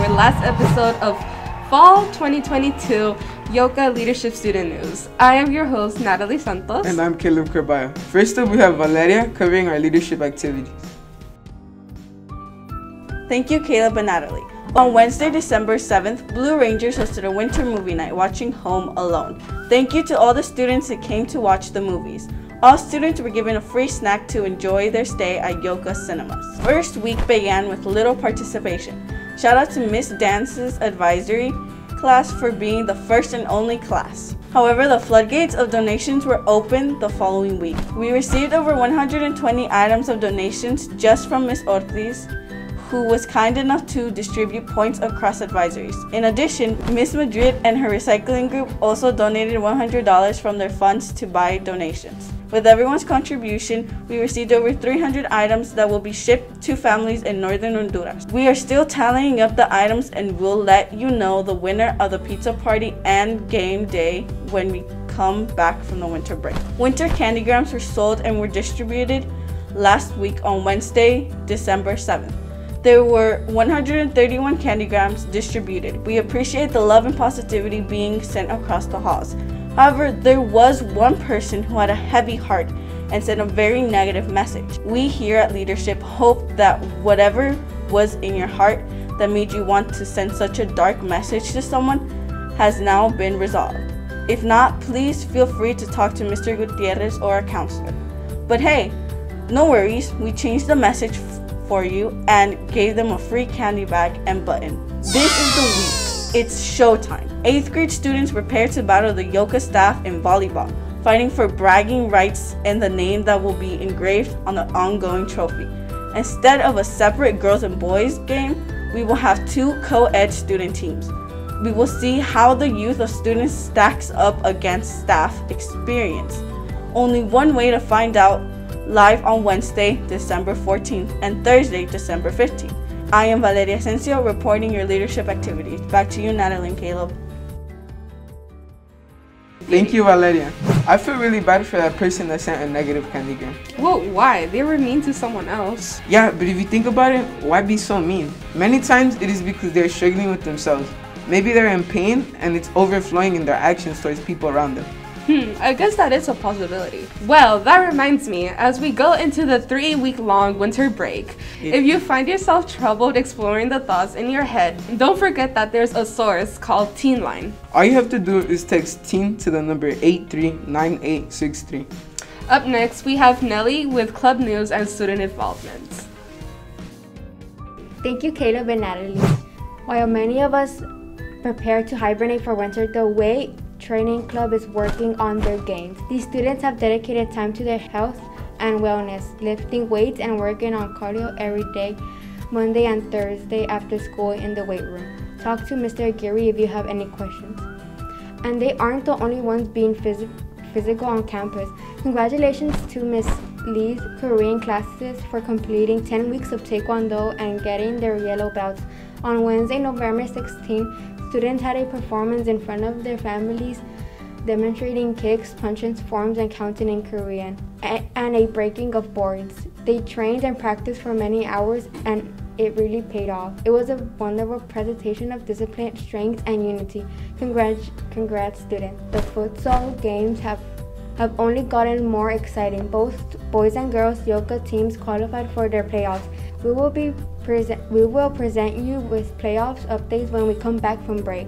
our last episode of Fall 2022 YOKA Leadership Student News. I am your host, Natalie Santos. And I'm Caleb Carballo. First up, we have Valeria covering our leadership activities. Thank you, Caleb and Natalie. On Wednesday, December 7th, Blue Rangers hosted a winter movie night watching Home Alone. Thank you to all the students that came to watch the movies. All students were given a free snack to enjoy their stay at YOKA Cinemas. First week began with little participation. Shout out to Miss Dance's advisory class for being the first and only class. However, the floodgates of donations were open the following week. We received over 120 items of donations just from Miss Ortiz, who was kind enough to distribute points across advisories. In addition, Miss Madrid and her recycling group also donated $100 from their funds to buy donations. With everyone's contribution, we received over 300 items that will be shipped to families in northern Honduras. We are still tallying up the items and we'll let you know the winner of the pizza party and game day when we come back from the winter break. Winter candygrams were sold and were distributed last week on Wednesday, December 7th. There were 131 candygrams distributed. We appreciate the love and positivity being sent across the halls. However, there was one person who had a heavy heart and sent a very negative message. We here at Leadership hope that whatever was in your heart that made you want to send such a dark message to someone has now been resolved. If not, please feel free to talk to Mr. Gutierrez or a counselor. But hey, no worries, we changed the message for you and gave them a free candy bag and button. This is the week. It's showtime. 8th grade students prepare to battle the YOKA staff in volleyball, fighting for bragging rights and the name that will be engraved on the ongoing trophy. Instead of a separate girls and boys game, we will have 2 co-ed student teams. We will see how the youth of students stacks up against staff experience. Only one way to find out: live on Wednesday, December 14th and Thursday, December 15th. I am Valeria Asensio reporting your leadership activities. Back to you, Natalie and Caleb. Thank you, Valeria. I feel really bad for that person that sent a negative candygram. Well, why? They were mean to someone else. Yeah, but if you think about it, why be so mean? Many times it is because they're struggling with themselves. Maybe they're in pain and it's overflowing in their actions towards people around them. I guess that is a possibility. Well, that reminds me, as we go into the 3-week-long winter break, if you find yourself troubled exploring the thoughts in your head, don't forget that there's a source called Teen Line. All you have to do is text TEEN to the number 839863. Up next, we have Nelly with club news and student involvement. Thank you, Caleb and Natalie. While many of us prepare to hibernate for winter, the way Training Club is working on their games. These students have dedicated time to their health and wellness, lifting weights and working on cardio every day, Monday and Thursday after school in the weight room. Talk to Mr. Aguirre if you have any questions. And they aren't the only ones being physical on campus. Congratulations to Miss Lee's Korean classes for completing 10 weeks of Tae Kwon Do and getting their yellow belts. On Wednesday, November 16th, students had a performance in front of their families, demonstrating kicks, punches, forms, and counting in Korean, and a breaking of boards. They trained and practiced for many hours, and it really paid off. It was a wonderful presentation of discipline, strength, and unity. Congrats, students. The futsal games have only gotten more exciting. Both boys and girls YOKA teams qualified for their playoffs. We will present you with playoffs updates when we come back from break.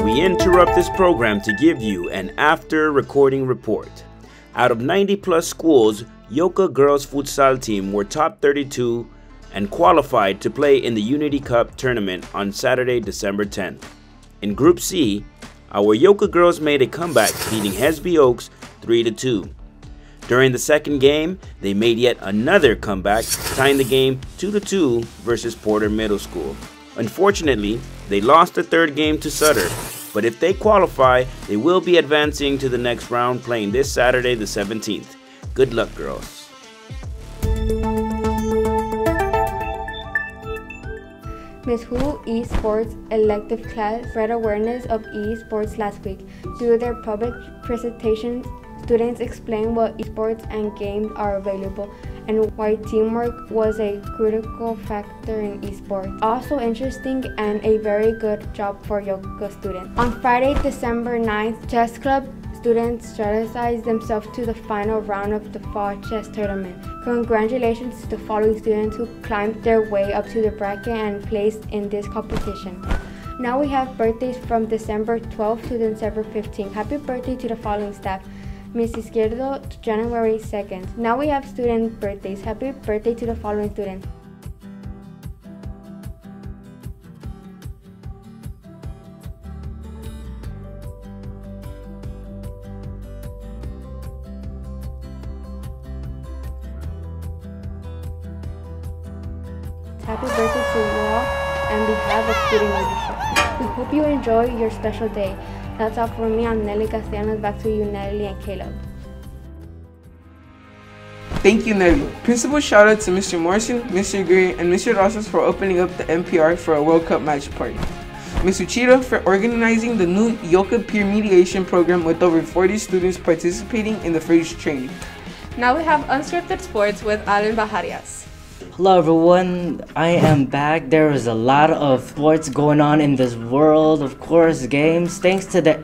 We interrupt this program to give you an after recording report. Out of 90 plus schools, YOKA girls futsal team were top 32 and qualified to play in the Unity Cup tournament on Saturday, December 10th. In Group C, our YOKA girls made a comeback, beating Hesby Oaks 3-2. During the second game, they made yet another comeback, tying the game 2-2 versus Porter Middle School. Unfortunately, they lost the third game to Sutter, but if they qualify, they will be advancing to the next round, playing this Saturday the 17th. Good luck, girls. Miss Hu Esports elective class spread awareness of esports last week. Through their public presentation, Students explained what esports and games are available and why teamwork was a critical factor in esports. Also interesting and a very good job for YOKA students. On Friday, December 9th, chess club students strategized themselves to the final round of the fall chess tournament. Congratulations to the following students who climbed their way up to the bracket and placed in this competition. Now we have birthdays from December 12th to December 15th. Happy birthday to the following staff. Miss Izquierdo to January 2nd. Now we have student birthdays. Happy birthday to the following students. Happy birthday to you all on behalf of student leadership. We hope you enjoy your special day. That's all from me. I'm Nelly Castellanos. Back to you, Nelly and Caleb. Thank you, Nelly. Principal shout out to Mr. Morrison, Mr. Gray, and Mr. Rosas for opening up the NPR for a World Cup match party. Ms. Uchida for organizing the new YOKA peer mediation program with over 40 students participating in the first training. Now we have Unscripted Sports with Alan Baharias. Hello everyone, I am back. There is a lot of sports going on in this world, of course, games. Thanks to the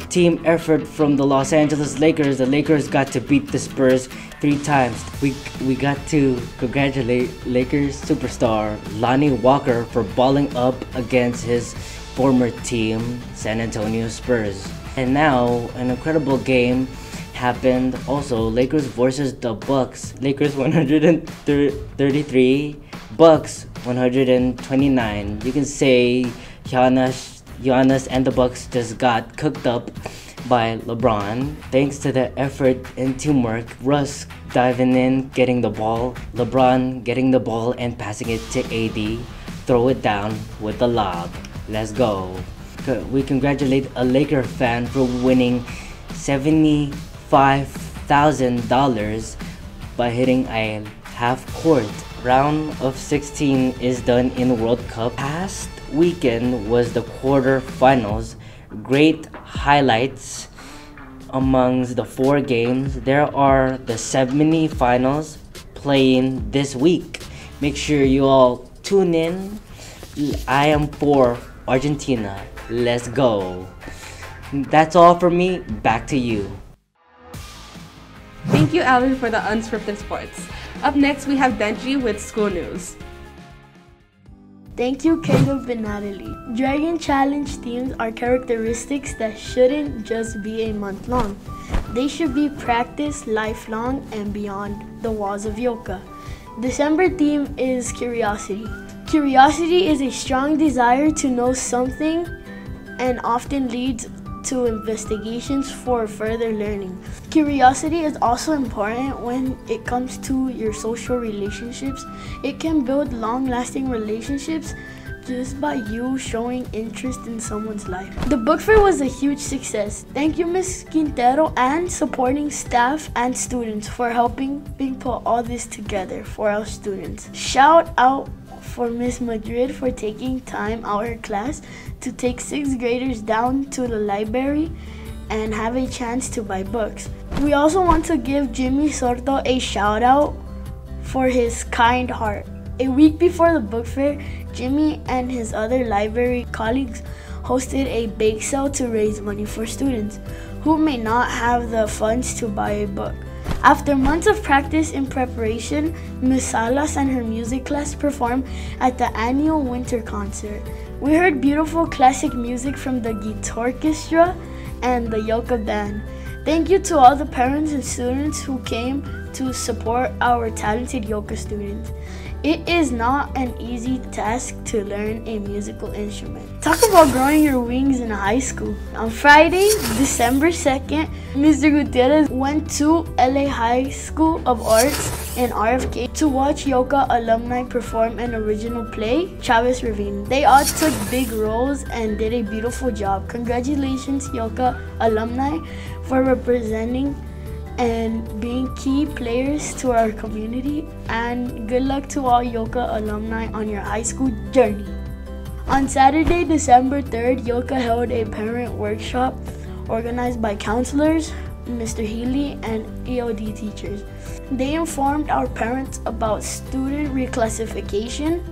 team effort from the Los Angeles Lakers, the Lakers got to beat the Spurs 3 times. We got to congratulate Lakers superstar Lonnie Walker for balling up against his former team, San Antonio Spurs. And now, an incredible game happened also. Lakers versus the Bucks. Lakers 133, Bucks 129. You can say Giannis and the Bucks just got cooked up by LeBron. Thanks to the effort and teamwork, Russ diving in, getting the ball, LeBron getting the ball and passing it to AD, throw it down with the lob. Let's go. We congratulate a Laker fan for winning $75,000 by hitting a half court. Round of 16 is done in the World Cup. Past weekend was the quarterfinals. Great highlights amongst the 4 games. There are the semi-finals playing this week. Make sure you all tune in. I am for Argentina. Let's go. That's all for me. Back to you. Thank you, Alan, for the Unscripted Sports. Up next, we have Benji with school news. Thank you, Caleb and Natalie. Dragon Challenge themes are characteristics that shouldn't just be a month long. They should be practiced lifelong and beyond the walls of YOKA. December theme is curiosity. Curiosity is a strong desire to know something and often leads to investigations for further learning. Curiosity is also important when it comes to your social relationships. It can build long-lasting relationships just by you showing interest in someone's life. The book fair was a huge success. Thank you, Ms. Quintero, and supporting staff and students for helping put all this together for our students. Shout out for Ms. Madrid for taking time out of her class to take 6th graders down to the library and have a chance to buy books. We also want to give Jimmy Sordo a shout out for his kind heart. A week before the book fair, Jimmy and his other library colleagues hosted a bake sale to raise money for students who may not have the funds to buy a book. After months of practice and preparation, Ms. Salas and her music class performed at the annual winter concert. We heard beautiful classic music from the Guitarchestra and the YOKA band. Thank you to all the parents and students who came to support our talented YOKA students. It is not an easy task to learn a musical instrument. Talk about growing your wings in high school. On Friday, December 2nd, Mr. Gutierrez went to LA High School of Arts in RFK to watch YOKA alumni perform an original play, Chavez, Ravine. They all took big roles and did a beautiful job. Congratulations, YOKA alumni, for representing and being key players to our community, and good luck to all YOKA alumni on your high school journey. On Saturday, December 3rd, YOKA held a parent workshop organized by counselors, Mr. Healy, and EOD teachers. They informed our parents about student reclassification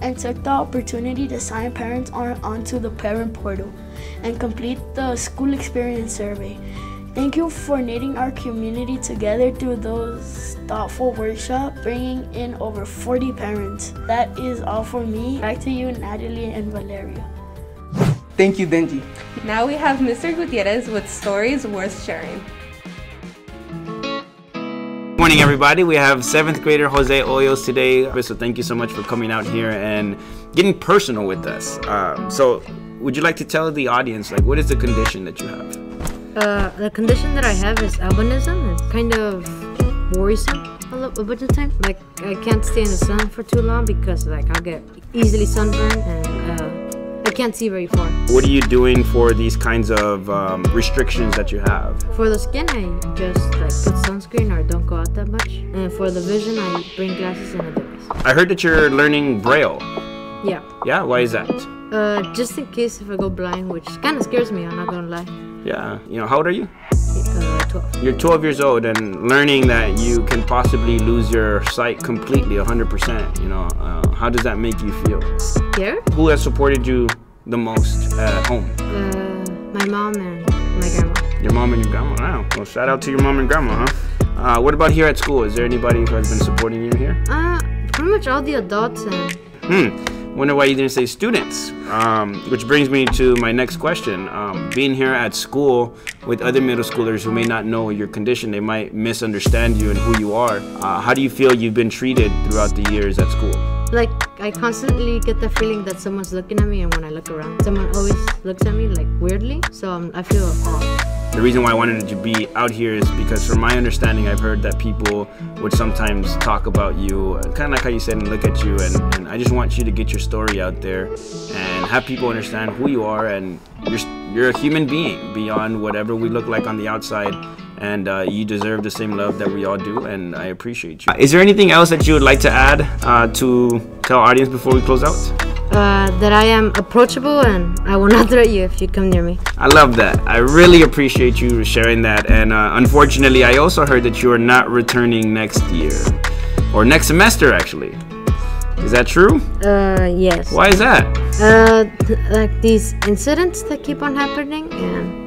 and took the opportunity to sign parents onto the parent portal and complete the school experience survey. Thank you for knitting our community together through those thoughtful workshops, bringing in over 40 parents. That is all for me. Back to you, Natalie and Valeria. Thank you, Denji. Now we have Mr. Gutierrez with stories worth sharing. Morning, everybody. We have 7th grader Jose Hoyos today. So thank you so much for coming out here and getting personal with us. So would you like to tell the audience, like, what is the condition that you have? The condition that I have is albinism. It's kind of worrisome a bunch of time. Like, I can't stay in the sun for too long because, like, I'll get easily sunburned and I can't see very far. What are you doing for these kinds of restrictions that you have? For the skin, I just like put sunscreen or don't go out that much. And for the vision, I bring glasses and a device. I heard that you're learning Braille. Yeah. Yeah? Why is that? Just in case if I go blind, which kind of scares me, I'm not gonna lie. Yeah. You know, how old are you? 12. You're 12 years old, and learning that you can possibly lose your sight completely, 100%. You know, how does that make you feel? Scared? Who has supported you the most at home? My mom and my grandma. Your mom and your grandma. Wow. Well, shout out to your mom and grandma, huh? What about here at school? Is there anybody who has been supporting you here? Pretty much all the adults and... Wonder why you didn't say students. Which brings me to my next question. Being here at school with other middle schoolers who may not know your condition, they might misunderstand you and who you are. How do you feel you've been treated throughout the years at school? Like, I constantly get the feeling that someone's looking at me, and when I look around, someone always looks at me like weirdly, so I feel off. The reason why I wanted to be out here is because from my understanding, I've heard that people would sometimes talk about you, kind of like how you said, and look at you, and I just want you to get your story out there and have people understand who you are, and you're a human being beyond whatever we look like on the outside, and you deserve the same love that we all do, and I appreciate you. Is there anything else that you would like to add to tell our audience before we close out? That I am approachable and I will not threaten you if you come near me. I love that. I really appreciate you sharing that. And unfortunately, I also heard that you are not returning next year. Or next semester, actually. Is that true? Yes. Why is that? Like these incidents that keep on happening, and...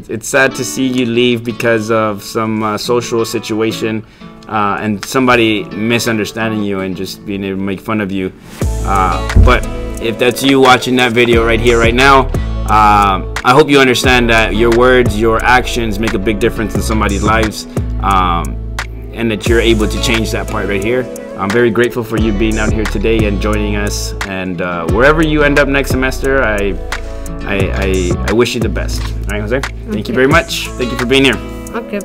It's sad to see you leave because of some social situation and somebody misunderstanding you and just being able to make fun of you. But if that's you watching that video right here, right now, I hope you understand that your words, your actions make a big difference in somebody's lives, and that you're able to change that part right here. I'm very grateful for you being out here today and joining us. And wherever you end up next semester, I wish you the best. All right, Jose? Thank you very much. Thank you for being here. Okay.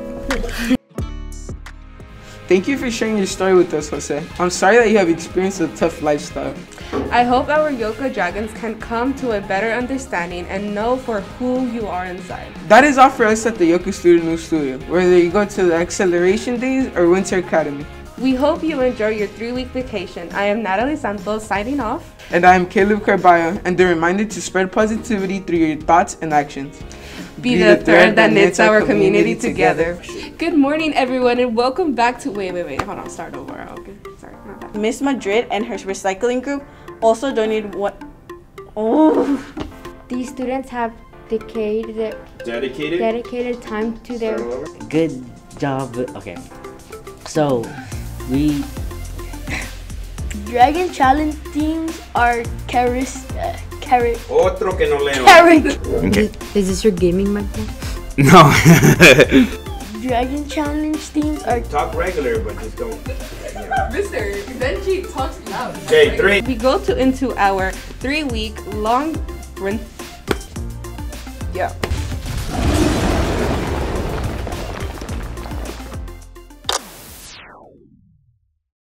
Thank you for sharing your story with us, Jose. I'm sorry that you have experienced a tough lifestyle. I hope our YOKA Dragons can come to a better understanding and know for who you are inside. That is all for us at the YOKA Student News Studio, whether you go to the Acceleration Days or Winter Academy. We hope you enjoy your 3-week vacation. I am Natalie Santos signing off. And I am Caleb Carballo, and the reminder to spread positivity through your thoughts and actions. Be the thread that knits our community together. Good morning, everyone, and welcome back to... Wait. Hold on, start over. Okay, sorry. Not bad. Miss Madrid and her recycling group also donated what? Oh. These students have dedicated time to their... Good job. Okay. So, we... Dragon Challenge themes are Otro que no leo. Okay. Is this your gaming mic? No. Dragon Challenge themes are... Talk regular, but just don't... Mr. Benji talks loud. Okay, 3. We go into our 3-week long... Yeah.